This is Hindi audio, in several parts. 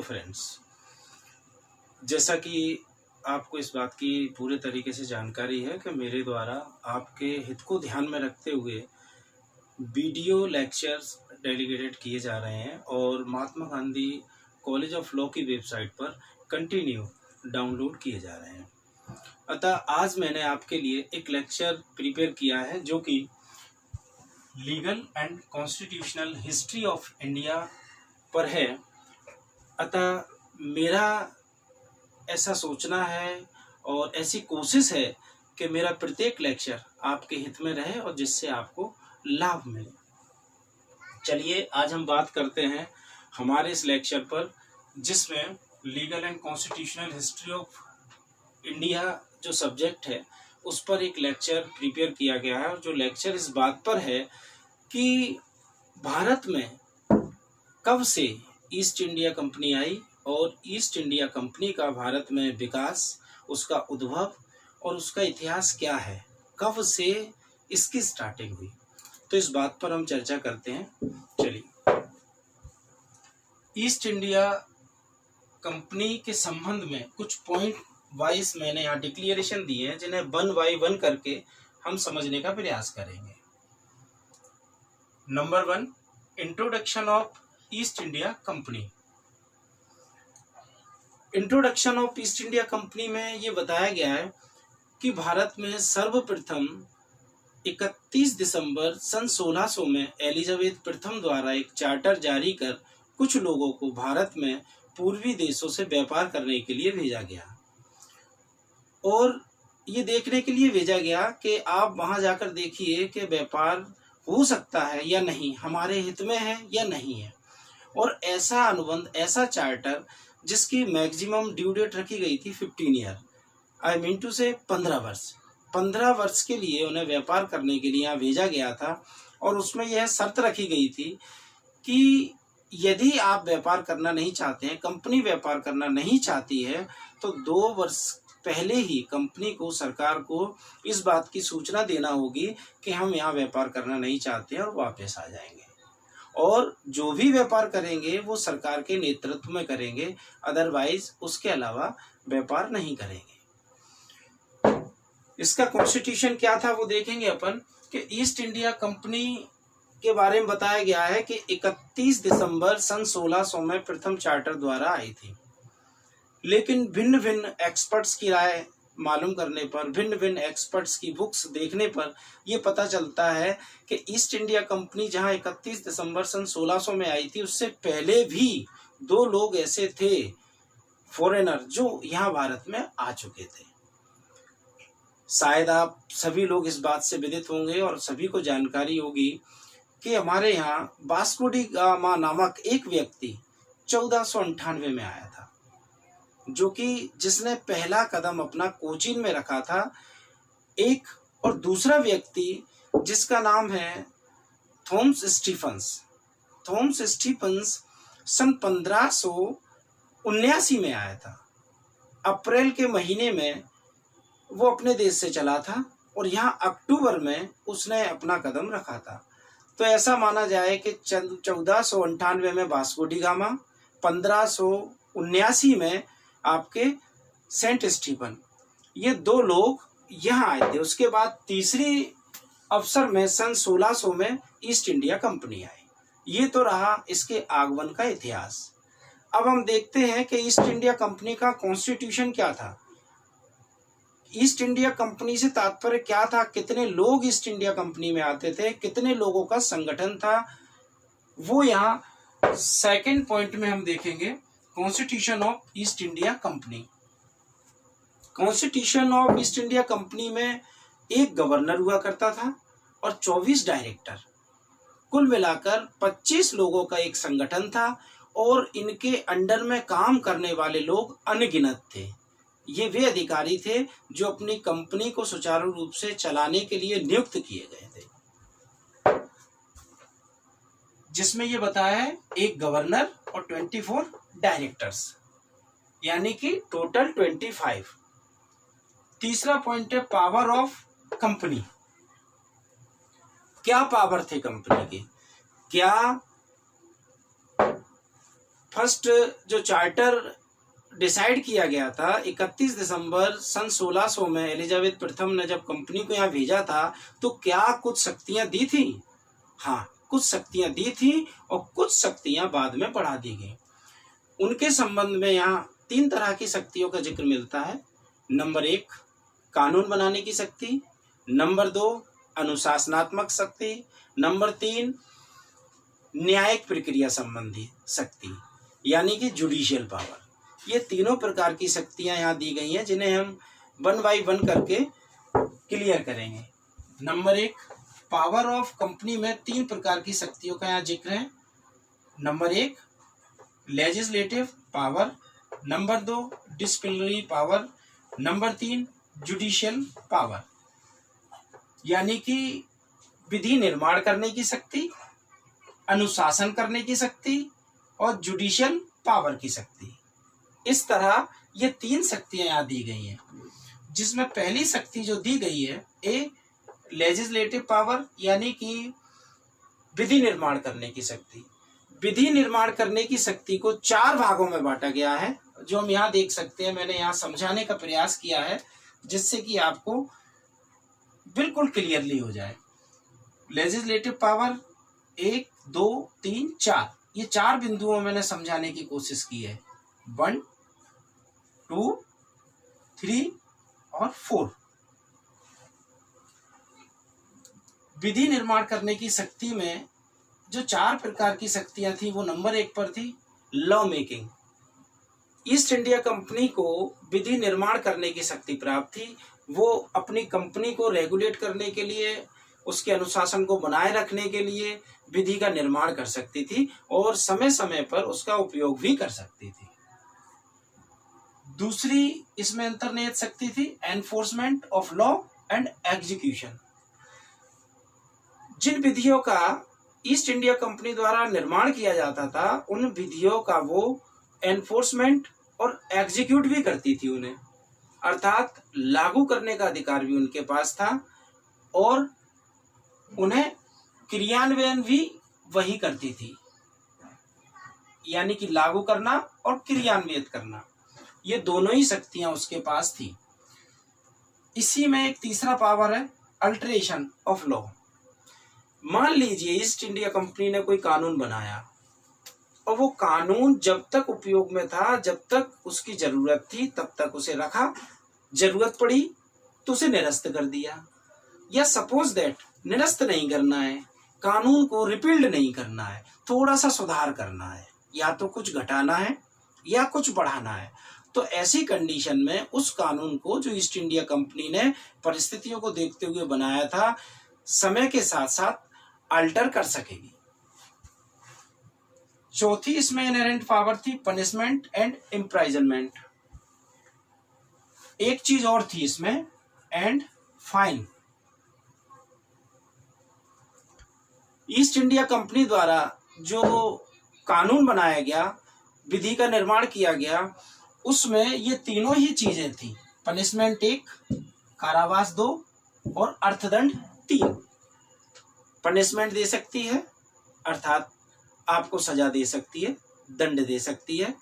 फ्रेंड्स, जैसा कि आपको इस बात की पूरे तरीके से जानकारी है कि मेरे द्वारा आपके हित को ध्यान में रखते हुए वीडियो लेक्चर्स डेलीगेटेड किए जा रहे हैं और Mahatma Gandhi college of law की वेबसाइट पर कंटिन्यू डाउनलोड किए जा रहे हैं। अतः आज मैंने आपके लिए एक लेक्चर प्रिपेयर किया है जो कि legal and constitutional history of India पर है। अतः मेरा ऐसा सोचना है और ऐसी कोशिश है कि मेरा प्रत्येक लेक्चर आपके हित में रहे और जिससे आपको लाभ मिले। चलिए आज हम बात करते हैं हमारे इस लेक्चर पर, जिसमें legal and constitutional history of India जो सब्जेक्ट है उस पर एक लेक्चर प्रिपेयर किया गया है। और जो लेक्चर इस बात पर है कि भारत में कब से ईस्ट इंडिया कंपनी आई और ईस्ट इंडिया कंपनी का भारत में विकास, उसका उद्भव और उसका इतिहास क्या है, कब से इसकी स्टार्टिंग हुई, तो इस बात पर हम चर्चा करते हैं। चलिए, ईस्ट इंडिया कंपनी के संबंध में कुछ पॉइंट वाइज मैंने यहाँ डिक्लेरेशन दिए हैं, जिन्हें वन बाय वन करके हम समझने का प्रयास करेंगे। Number 1, introduction of east India company. Introduction of east India company में ये बताया गया है कि भारत में सर्वप्रथम 31 दिसंबर सन 1600 में एलिजाबेथ प्रथम द्वारा एक चार्टर जारी कर कुछ लोगों को भारत में पूर्वी देशों से व्यापार करने के लिए भेजा गया और ये देखने के लिए भेजा गया कि आप वहां जाकर देखिए कि व्यापार हो सकता है या नहीं, हमारे हित में है या नहीं है। और ऐसा अनुबंध, ऐसा चार्टर जिसकी मैक्सिमम ड्यू डेट रखी गई थी 15 ईयर, आई मीन टू से 15 वर्ष। 15 वर्ष के लिए उन्हें व्यापार करने के लिए यहाँ भेजा गया था और उसमें यह शर्त रखी गई थी कि यदि आप व्यापार करना नहीं चाहते हैं, कंपनी व्यापार करना नहीं चाहती है, तो 2 वर्ष पहले ही कंपनी को, सरकार को इस बात की सूचना देना होगी कि हम यहाँ व्यापार करना नहीं चाहते हैं और वापस आ जाएंगे। और जो भी व्यापार करेंगे वो सरकार के नेतृत्व में करेंगे, अदरवाइज उसके अलावा व्यापार नहीं करेंगे। इसका कॉन्स्टिट्यूशन क्या था वो देखेंगे अपन कि ईस्ट इंडिया कंपनी के बारे में बताया गया है कि 31 दिसंबर सन 1600 में प्रथम चार्टर द्वारा आई थी। लेकिन भिन्न भिन्न एक्सपर्ट्स की राय मालूम करने पर, भिन्न भिन्न एक्सपर्ट्स की बुक्स देखने पर यह पता चलता है कि ईस्ट इंडिया कंपनी जहां 31 दिसंबर सन 1600 में आई थी, उससे पहले भी 2 लोग ऐसे थे फॉरेनर जो यहाँ भारत में आ चुके थे। शायद आप सभी लोग इस बात से विदित होंगे और सभी को जानकारी होगी कि हमारे यहाँ वास्को डी गामा नामक एक व्यक्ति 1498 में आया था, जो कि जिसने पहला कदम अपना कोचीन में रखा था। एक और दूसरा व्यक्ति जिसका नाम है थॉमस स्टीफंस। थॉमस स्टीफंस सन 1579 में आया था। अप्रैल के महीने में वो अपने देश से चला था और यहाँ अक्टूबर में उसने अपना कदम रखा था। तो ऐसा माना जाए कि 1498 में वास्को डी गामा, 1579 में आपके सेंट स्टीफन, ये 2 लोग यहाँ आए थे। उसके बाद तीसरी अवसर में सन 1600 में ईस्ट इंडिया कंपनी आई। ये तो रहा इसके आगमन का इतिहास। अब हम देखते हैं कि ईस्ट इंडिया कंपनी का कॉन्स्टिट्यूशन क्या था। ईस्ट इंडिया कंपनी से तात्पर्य क्या था, कितने लोग ईस्ट इंडिया कंपनी में आते थे, कितने लोगों का संगठन था, वो यहाँ सेकंड पॉइंट में हम देखेंगे। Constitution of east India company. Constitution of east India company में एक गवर्नर हुआ करता था और 24 डायरेक्टर, कुल मिलाकर 25 लोगों का एक संगठन था और इनके अंडर में काम करने वाले लोग अनगिनत थे। ये वे अधिकारी थे जो अपनी कंपनी को सुचारू रूप से चलाने के लिए नियुक्त किए गए थे, जिसमें ये बताया है एक गवर्नर और 24 डायरेक्टर्स, यानी कि टोटल 25। तीसरा पॉइंट है पावर ऑफ कंपनी। क्या पावर थे कंपनी के, क्या फर्स्ट जो चार्टर डिसाइड किया गया था 31 दिसंबर सन 1600 में एलिजाबेथ प्रथम ने जब कंपनी को यहाँ भेजा था, तो क्या कुछ शक्तियां दी थी? हाँ, कुछ शक्तियां दी थी और कुछ शक्तियां बाद में बढ़ा दी गई। उनके संबंध में यहाँ 3 तरह की शक्तियों का जिक्र मिलता है। नंबर 1 कानून बनाने की शक्ति, नंबर 2 अनुशासनात्मक शक्ति, नंबर 3 न्यायिक प्रक्रिया संबंधी शक्ति यानी कि जुडिशियल पावर। ये तीनों प्रकार की शक्तियां यहाँ दी गई हैं, जिन्हें हम 1 बाय 1 करके क्लियर करेंगे। नंबर 1 पावर ऑफ कंपनी में 3 प्रकार की शक्तियों का यहाँ जिक्र है। Number 1 legislative power, number 2 disciplinary power, number 3 judicial power यानी कि विधि निर्माण करने की शक्ति, अनुशासन करने की शक्ति और जुडिशियल पावर की शक्ति। इस तरह ये 3 शक्तियां यहाँ दी गई हैं, जिसमें पहली शक्ति जो दी गई है ए लेजिस्लेटिव पावर यानी कि विधि निर्माण करने की शक्ति। विधि निर्माण करने की शक्ति को 4 भागों में बांटा गया है, जो हम यहाँ देख सकते हैं। मैंने यहाँ समझाने का प्रयास किया है जिससे कि आपको बिल्कुल क्लियरली हो जाए। लेजिस्लेटिव पावर 1, 2, 3, 4 ये 4 बिंदुओं में मैंने समझाने की कोशिश की है। 1, 2, 3 और 4। विधि निर्माण करने की शक्ति में जो 4 प्रकार की शक्तियां थी वो नंबर 1 पर थी law making. East India company को विधि निर्माण करने की शक्ति प्राप्त थी। वो अपनी कंपनी को रेगुलेट करने के लिए, उसके अनुशासन को बनाए रखने के लिए विधि का निर्माण कर सकती थी और समय समय पर उसका उपयोग भी कर सकती थी। दूसरी इसमें अंतर्निहित शक्ति थी enforcement of law and execution. जिन विधियों का ईस्ट इंडिया कंपनी द्वारा निर्माण किया जाता था, उन विधियों का वो एनफोर्समेंट और एग्जीक्यूट भी करती थी उन्हें, अर्थात लागू करने का अधिकार भी उनके पास था और उन्हें क्रियान्वयन भी वही करती थी, यानी कि लागू करना और क्रियान्वित करना, ये दोनों ही शक्तियां उसके पास थी। इसी में एक तीसरा पावर है अल्टरेशन ऑफ लॉ। मान लीजिए ईस्ट इंडिया कंपनी ने कोई कानून बनाया और वो कानून जब तक उपयोग में था, जब तक उसकी जरूरत थी तब तक उसे रखा, जरूरत पड़ी तो उसे निरस्त कर दिया। या सपोज दैट निरस्त नहीं करना है, कानून को रिपील्ड नहीं करना है, थोड़ा सा सुधार करना है, या तो कुछ घटाना है या कुछ बढ़ाना है, तो ऐसी कंडीशन में उस कानून को जो ईस्ट इंडिया कंपनी ने परिस्थितियों को देखते हुए बनाया था, समय के साथ साथ अल्टर कर सकेगी। चौथी इसमें इनहेरेंट पावर थी पनिशमेंट एंड इम्प्राइजनमेंट। एक चीज और थी इसमें, and fine. East India company द्वारा जो कानून बनाया गया, विधि का निर्माण किया गया, उसमें ये तीनों ही चीजें थी। पनिशमेंट 1, कारावास 2 और अर्थदंड 3। पनिशमेंट दे सकती है अर्थात आपको सजा दे सकती है, दंड दे सकती है,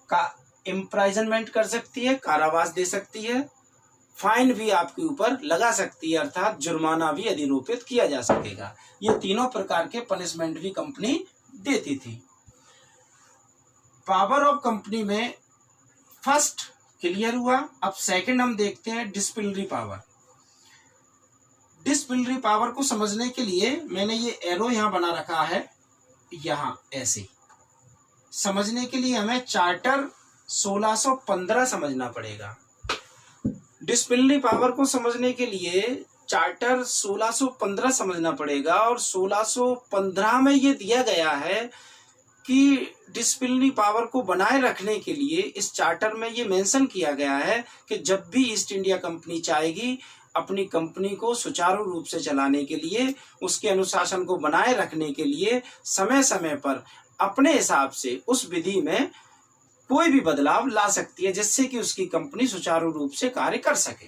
का इम्प्राइजनमेंट कर सकती है, कारावास दे सकती है, फाइन भी आपके ऊपर लगा सकती है अर्थात जुर्माना भी अधिरोपित किया जा सकेगा। ये तीनों प्रकार के पनिशमेंट भी कंपनी देती थी। पावर ऑफ कंपनी में फर्स्ट क्लियर हुआ। अब सेकंड हम देखते हैं डिसिप्लिनरी पावर। डिसिप्लिनरी पावर को समझने के लिए मैंने ये एरो यहां बना रखा है, यहां ऐसे समझने के लिए हमें चार्टर 1615 समझना पड़ेगा। डिसिप्लिनरी पावर को समझने के लिए चार्टर 1615 समझना पड़ेगा और 1615 में ये दिया गया है कि डिसिप्लिनरी पावर को बनाए रखने के लिए इस चार्टर में ये मेंशन किया गया है कि जब भी ईस्ट इंडिया कंपनी चाहेगी अपनी कंपनी को सुचारू रूप से चलाने के लिए, उसके अनुशासन को बनाए रखने के लिए समय समय पर अपने हिसाब से उस विधि में कोई भी बदलाव ला सकती है, जिससे कि उसकी कंपनी सुचारू रूप से कार्य कर सके।